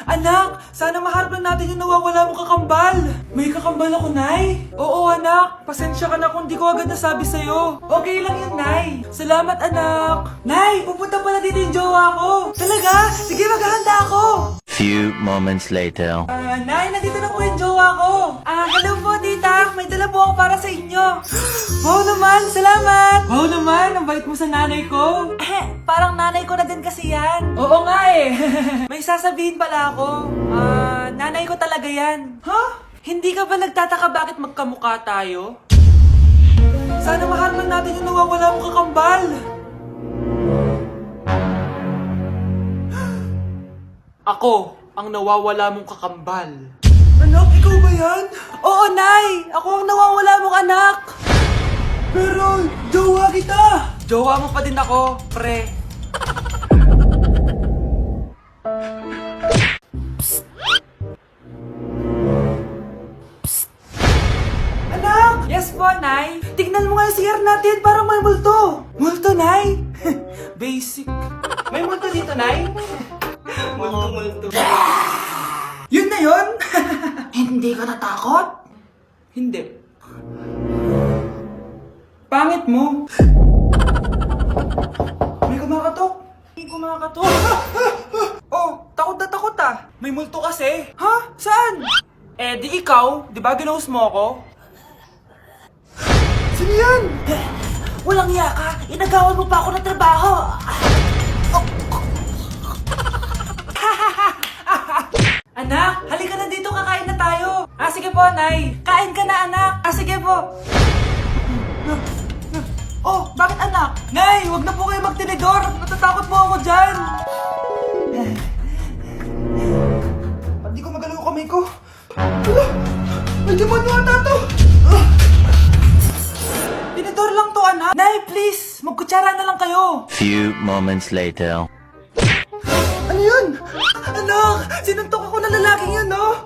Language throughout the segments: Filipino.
Anak, sana maharap lang natin yung nawawala mong kakambal. May kakambal ako, Nay. Oo, anak. Pasensya ka na kung di ko agad nasabi sa'yo. Okay lang yun, Nay. Salamat, anak. Nay, pupunta pala dito yung jowa ko. Talaga? Sige, maghahanda ako. Few moments later. Nay, nandito na po yung jowa ko. Hello po, tita. May dala po ako para sa inyo. Wow naman, salamat. Wow naman, ang bait mo sa nanay ko. Parang nanay ko na din kasi yan. Oo nga eh. May sasabihin pala ako. Nanay ko talaga yan. Hindi ka ba nagtataka bakit magkamukha tayo? Sana maharap lang natin yung nawawala mong kakambal. Ako, ang nawawala mong kakambal. Anak, ikaw ba yan? Oo, Nay! Ako ang nawawala mong anak! Pero, jowa kita! Jowa mo pa din ako, pre. Psst. Psst. Anak! Yes po, Nay. Tignan mo nga yung CR natin, parang may multo. Multo, Nay? Basic. May multo dito, Nay? Multo. Yun na yun? Hindi ka natakot? Hindi. Pangit mo. May kumakatok. Oh, takot na takot ah. May multo kasi. Ha? Saan? Di ikaw. Di ba ginose mo ako? Sino yan? Walang iya ka. Inagawan mo pa ako ng trabaho. Anak, halika na dito, kakain na tayo. Sige po, Nay. Kain ka na, anak. Sige po. Oh, bakit anak? Nay, wag na po kayo magtinidor. Natatakot po ako dyan. Hindi ko magalaw yung kamay ko. May demonyo ata to. Tinidor lang to, anak. Nay, please. Magkutsara na lang kayo. Few moments later. Ano yun? Anak! Sinuntok ako ng lalaking yun, no?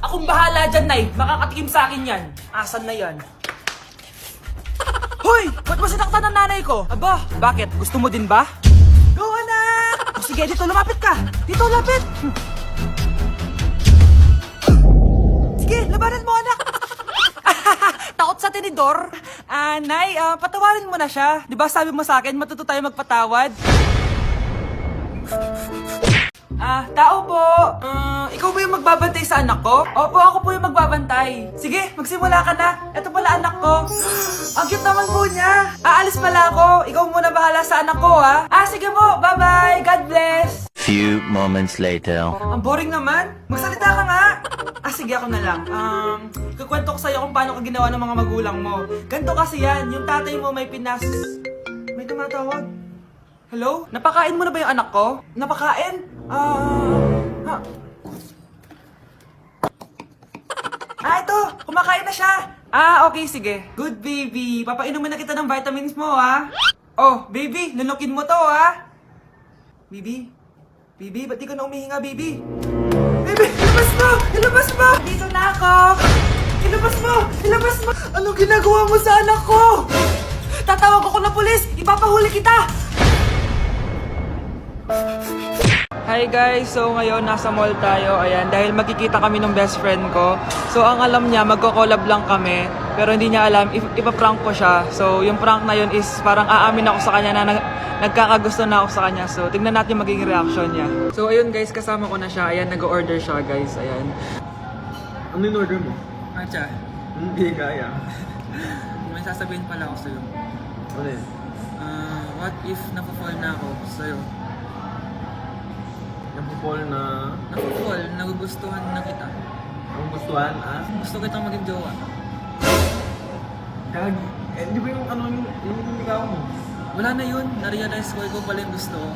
Akong bahala dyan, Nay. Makakatikim sa akin yan. Asan na yan? Hoy! Ba't mo sinaktan ng nanay ko? Aba, bakit? Gusto mo din ba? Go, anak! Sige, dito, lumapit ka. Dito, lapit. Sige, labanan mo, anak. Takot sa tinidor? Nay, patawarin mo na siya. Di ba sabi mo sa akin, matuto tayo magpatawad? Tao po. Ikaw ba yung magbabantay sa anak ko? Opo, ako po yung magbabantay. Sige, magsimula ka na. Ito pala anak ko. Ang cute naman po niya. Aalis pala ako. Ikaw muna bahala sa anak ko, ha? Sige po. Bye-bye. God bless. Few moments later. Ang boring naman. Magsalita ka nga. Sige, ako na lang. Kukwento ko sa'yo kung paano ka ginawa ng mga magulang mo. Ganto kasi yan. Yung tatay mo may May tumatawag. Hello? Napakain mo na ba yung anak ko? Napakain? Ito! Kumakain na siya! Okay, sige. Good, baby. Papainumin na kita ng vitamins mo, ha? Oh, baby, lunukin mo to, ha? Baby? Baby, ba't di ka na umihinga, baby? Baby, ilabas mo! Ilabas mo! Dito na ako! Ilabas mo! Ilabas mo! Anong ginagawa mo sa anak ko? Tatawag ako ng pulis! Ipapahuli kita! Hi guys! So ngayon nasa mall tayo, ayan, dahil magkikita kami ng best friend ko. So ang alam niya, magko-collab lang kami, pero hindi niya alam, ipaprank ko siya. So yung prank na yun is parang aamin ako sa kanya na nagkakagusto na ako sa kanya. So tignan natin magiging reaction niya. So ayun guys, kasama ko na siya, ayan, nag-order siya guys, ayan. Ano yung order mo? Acha, Hindi kaya. may sasabihin pala ako sa'yo. Ano yun? What if napafall na ako sa'yo? Napupol na... Napafall, nagugustuhan na kita. Ang gustuhan, Gusto kitang maging jowa. di ba yung ano yung ikaw mo? Wala na yun, na-realize ko, ikaw pala yung gusto ko.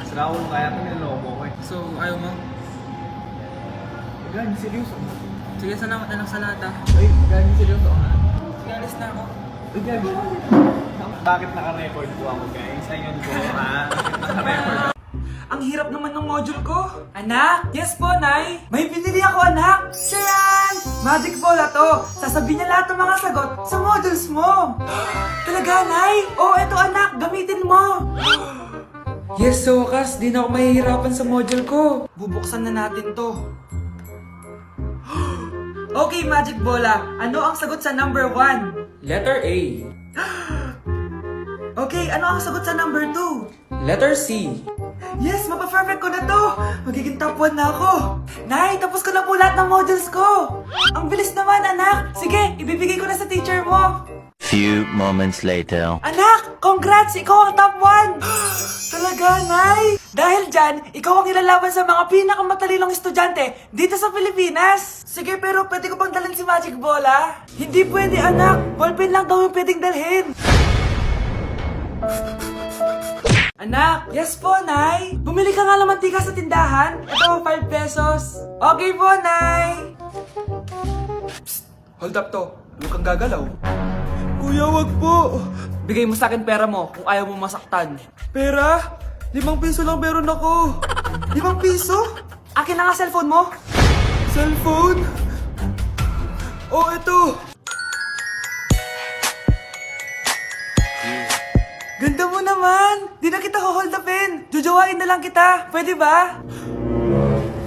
Sira ko kaya ka niloko ko eh. So, ayaw mo? Gagi, seryoso. Sige, salamat na lang sa lahat ah. Ay, gagi, seryoso ha? Sige, alis na ako. Ay, gagi. Bakit naka-record po ako guys? Ayun po ha? Bakit naka-record? Ang hirap naman ng module ko. Anak! Yes po, Nay! May binili ako, anak! Siya yan! Magic Bola to! Sasabihin niya lahat ng mga sagot sa modules mo! Talaga, Nay? Oh, eto anak! Gamitin mo! Yes, sa wakas, di na ako mahihirapan sa module ko. Bubuksan na natin to. Okay, Magic Bola. Ano ang sagot sa number 1? Letter A. Okay, ano ang sagot sa number 2? Letter C. Yes, mapa-perfect ko na to. Magiging top 1 na ako. Nay, tapos ko na po lahat ng modules ko. Ang bilis naman, anak. Sige, ibibigay ko na sa teacher mo. Few moments later. Anak, congrats! Ikaw ang top 1! Talaga, Nay? Dahil dyan, ikaw ang ilalaban sa mga pinakamatalinong estudyante dito sa Pilipinas. Sige, pero pwede ko bang dalhin si Magic Bola? Hindi pwede, anak. Ballpen lang daw yung pwedeng dalhin. Anak, yes po, Nay. Bumili ka nga ng mantika sa tindahan. Ito, 5 pesos. Okay po, Nay. Psst, hold up to. Huwag kang gagalaw. Kuya, wag po. Bigay mo sa akin pera mo kung ayaw mo masaktan. Pera? 5 piso lang meron ako. 5 piso? Akin na nga cellphone mo. Cellphone? Oh, ito. Ganda mo naman. Di na kita hold upin. Jujuwain na lang kita. Pwede ba?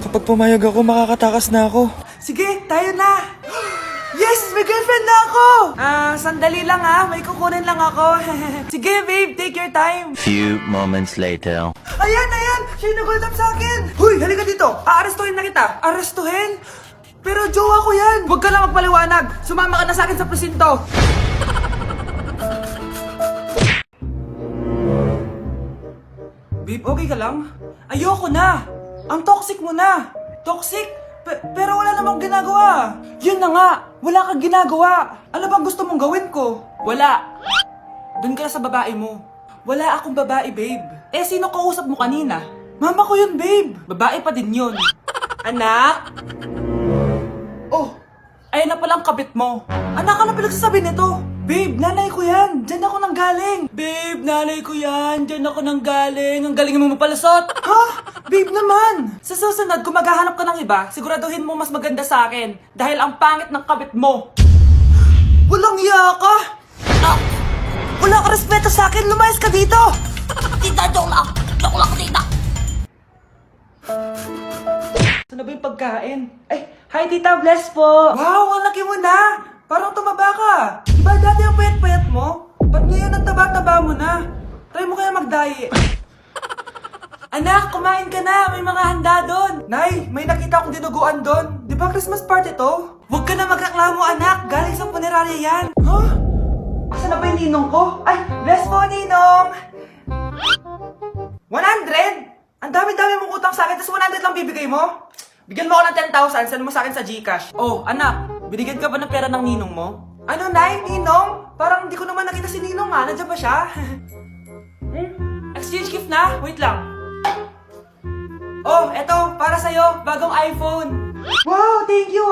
Kapag pumayag ako, makakatakas na ako. Sige, tayo na. Yes! May girlfriend na ako! Sandali lang may kukunin lang ako. Sige, babe, take your time. Few moments later. Ayan! Siya yung nag-hold up sa akin! Huy, halika dito! Aarestuhin na kita! Arestuhin? Pero jowa ko yan! Huwag ka lang magpaliwanag! Sumama ka na sa akin sa presinto! Babe, okay ka lang? Ayoko na! Ang toxic mo na! Toxic? Pero wala namang ginagawa. Yun na nga, wala kang ginagawa. Ano bang gusto mong gawin ko? Wala. Doon ka na sa babae mo. Wala akong babae, babe. Eh, sino kausap mo kanina? Mama ko yun, babe. Babae pa din yun. Anak? Oh, ayun na palang kabit mo. Anak, ano pinagsasabi nito? Babe, nanay ko yan. Diyan ako nang galing. Babe, nanay ko yan. Diyan ako nang galing. Ang galing mo mapalasot. Ha? Babe naman. Sa susunod, kung maghahanap ka ng iba, siguraduhin mo mas maganda sa akin. Dahil ang pangit ng kabit mo. Walang iya ka. Wala ka respeto sa akin. Lumayas ka dito. Tita, joke lang. Joke lang, tita. Saan na ba yung pagkain? Ay, hi Tita, bless po. Wow, ang laki mo na. Parang tumaba ka. Diba dati ang payat-payat mo? Ba't ngayon ang taba-taba mo na? Try mo kaya mag-diet. Anak, kumain ka na. May mga handa doon. Nay, may nakita akong dinuguan doon. Di ba Christmas party to? Huwag ka na magreklamo, anak. Galing sa punerarya yan. Huh? Asa na ba yung ninong ko? Ay, bless po, ninong. 100? Ang dami-dami mong utang sa akin, tapos 100 lang bibigay mo? Bigyan mo ako ng 10,000, send mo sa akin sa GCash. Oh, anak, binigyan ka ba ng pera ng ninong mo? Ano, Nay? Ninong? Parang hindi ko naman nakita si ninong nandiyan ba siya? Exchange gift na? Wait lang. Oh, eto, para sa'yo, bagong iPhone. Wow, thank you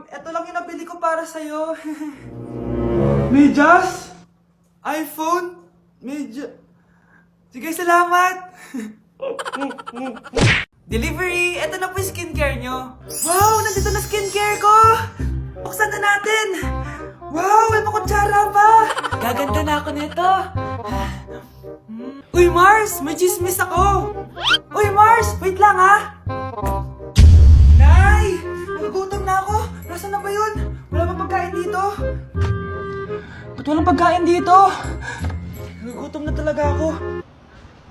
eto lang yung nabili ko para sa'yo. Medyas? iPhone? Sige, salamat. Delivery! Ito na po yung skincare nyo. Wow! Nandito na skincare ko! Buksan na natin! Wow! May makutsara pa! Gaganda na ako nito! Uy, Mars! May chismis ako! Uy, Mars! Wait lang, Nay! Nagugutom na ako! Nasaan na ba yun? Wala bang pagkain dito? Ba't walang pagkain dito? Nagugutom na talaga ako.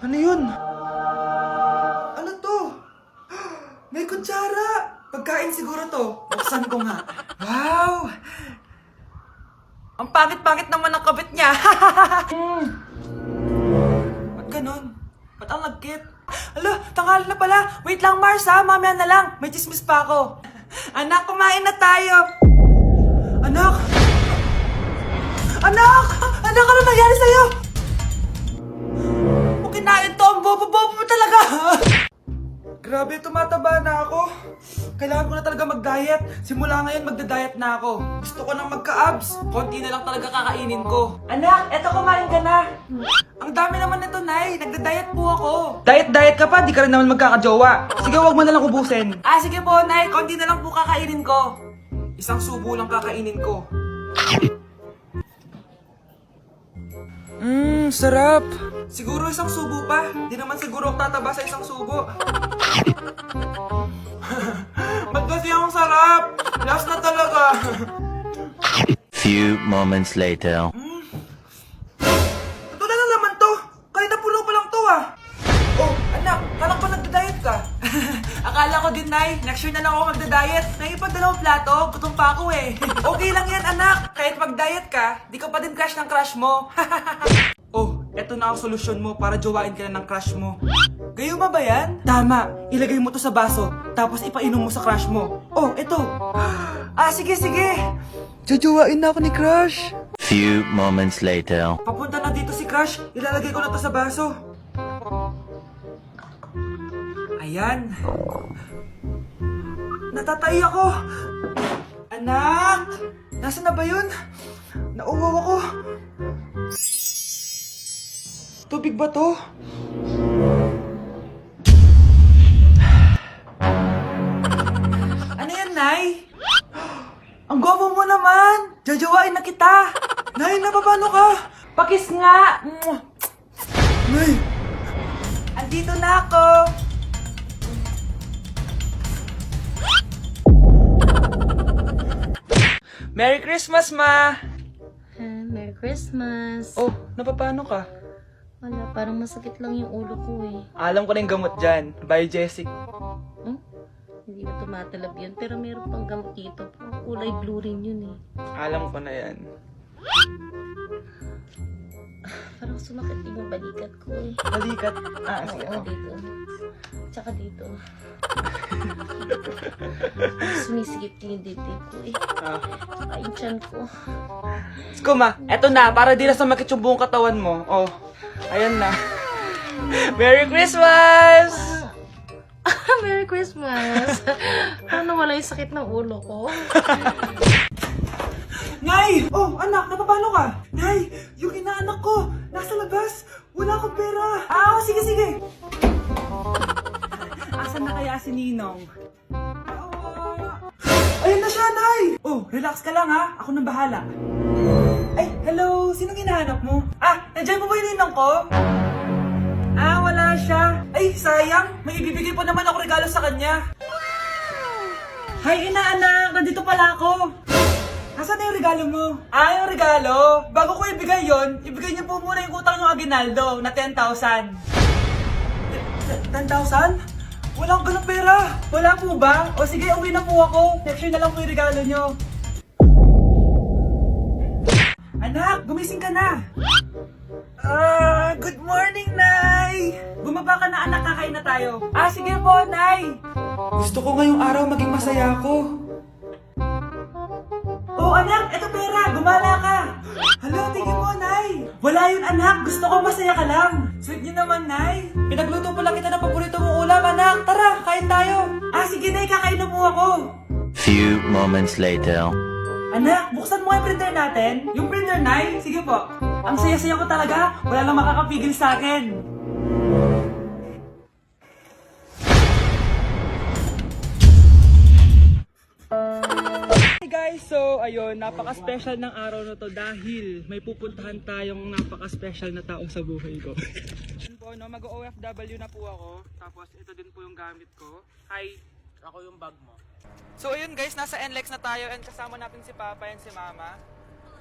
Ano yun? Ano to? May kutsara! Pagkain siguro to. Buksan ko nga. Wow! Ang pangit-pangit naman ang kabit niya. Ba't ganun? Ba't ang lagkit? Alo, tanghali na pala. Wait lang, Mars mamaya na lang. May chismis pa ako. Anak, kumain na tayo. Anak! Anak! Anak, ano nangyari sa'yo? Kinain to, ang bobo-bobo mo talaga. Grabe, tumataba na ako. Kailangan ko na talaga mag-diet. Simula ngayon, magda-diet na ako. Gusto ko nang magka-abs. Konti na lang talaga kakainin ko. Anak, eto kumain ka na. Ang dami naman nito, Nay. Nagda-diet po ako. Diet ka pa, di ka rin naman magkakajowa. Sige, wag mo na lang ubusin. Sige po, Nay. Konti na lang po kakainin ko. Isang subo lang kakainin ko. Sarap. Siguro isang subo pa. Di naman siguro ako tataba sa isang subo. Ba't kasi ang sarap? Last na talaga. Few moments later. Ito na naman to. Kahit na puno pa lang to ah. Oh, anak, kalang pa nagda-diet ka. Akala ko din, Nay. Next year na lang ako magda-diet. Naipag dalawang plato, gutom pa ako eh. Okay lang yan, anak. Kahit mag-diet ka, di ka pa din crush ng crush mo. Oh, eto na ang solusyon mo para jowain ka na ng crush mo. Gayuma ba yan? Tama. Ilagay mo to sa baso, tapos ipainom mo sa crush mo. Oh, eto. Ah, sige, sige. Jajowain na ako ni Crush. Few moments later. Papunta na dito si Crush. Ilalagay ko na to sa baso. Ayan. Natatay ako. Anak! Nasaan na ba yun? Nauwaw ako. Tubig ba to? Ano yan, Nay? Ang gwapo mo naman! Jajawain na kita! Nay, napapano ka? Pakis nga! Nay! Andito na ako! Merry Christmas, Ma! Merry Christmas. Oh, napapano ka? Wala, parang masakit lang yung ulo ko eh. Alam ko na yung gamot dyan. Biogesic. Hindi na tumatalab yun, pero meron pang gamot dito. Parang kulay blue rin yun eh. Alam ko na yan. Parang sumakit din yung balikat ko eh. Balikat. Ah, sige. Oo, dito. Tsaka dito. Sumisigip din yung dibdib ko eh. Tsaka yung tiyan ko. Skuma, eto na. Para di na sumakit yung buong katawan mo. Oh, ayan na. Merry Christmas! Merry Christmas! Paano wala yung sakit ng ulo ko? Nay! Oh, anak, napapano ka? Nay, yung inaanak ko, nasa labas. Wala akong pera. Ah, oh, sige, sige. Asan na kaya si Ninong? Ayun na siya, Nay! Oh, relax ka lang ha. Ako nang bahala. Ay, hello. Sinong hinahanap mo? Ah, nandiyan mo ba yung Ninong ko? Ah, wala siya. Ay, sayang. May ibibigay pa naman ako regalo sa kanya. Hi, inaanak. Nandito pala ako. Nasaan na yung regalo mo? Ah, yung regalo? Bago ko ibigay yon, ibigay niyo po muna yung utang yung Aguinaldo na 10,000. 10,000? Wala akong ganong pera. Wala po ba? O sige, uwi na po ako. Next year na lang po yung regalo niyo. Anak, gumising ka na. Good morning, Nay! Bumaba ka na, anak, kakain na tayo. Ah, sige po, Nay! Gusto ko ngayong araw maging masaya ako. Oh, anak, eto pera, gumala ka! Hala, tingin mo, Nay! Wala yun, anak, gusto ko masaya ka lang. Sweet niyo naman, Nay. Pinagluto po lang kita ng paborito mong ulam, anak. Tara, kain tayo. Ah, sige, Nay, kakain na po ako. Few moments later. Anak, buksan mo yung printer natin. Yung printer, Nay? Sige po. Ang saya-saya ko talaga. Wala lang makakapigil sa akin. Hey guys, so ayun, napaka-special ng araw na to dahil may pupuntahan tayong napaka-special na tao sa buhay ko. Yun po, no, mag-OFW na po ako. Tapos ito din po yung gamit ko. Hi, ako yung bag mo. So ayun guys, nasa NLEX na tayo and kasama natin si Papa and si Mama.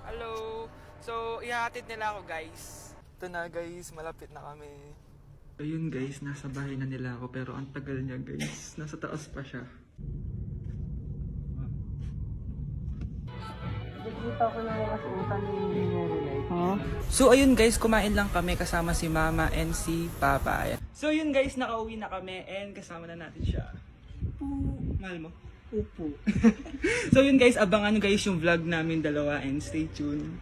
Hello! So, ihahatid nila ako guys. Ito na guys, malapit na kami. Ayun guys, nasa bahay na nila ako pero ang tagal niya guys. Nasa taas pa siya. Nakikita ko yung mga suotan ni Relay. Huh? So ayun guys, kumain lang kami kasama si Mama and si Papa. Ayan. So yun guys, nakauwi na kami and kasama na natin siya. Mahal mo? Upo. So yun guys, abangan guys yung vlog namin dalawa and stay tuned.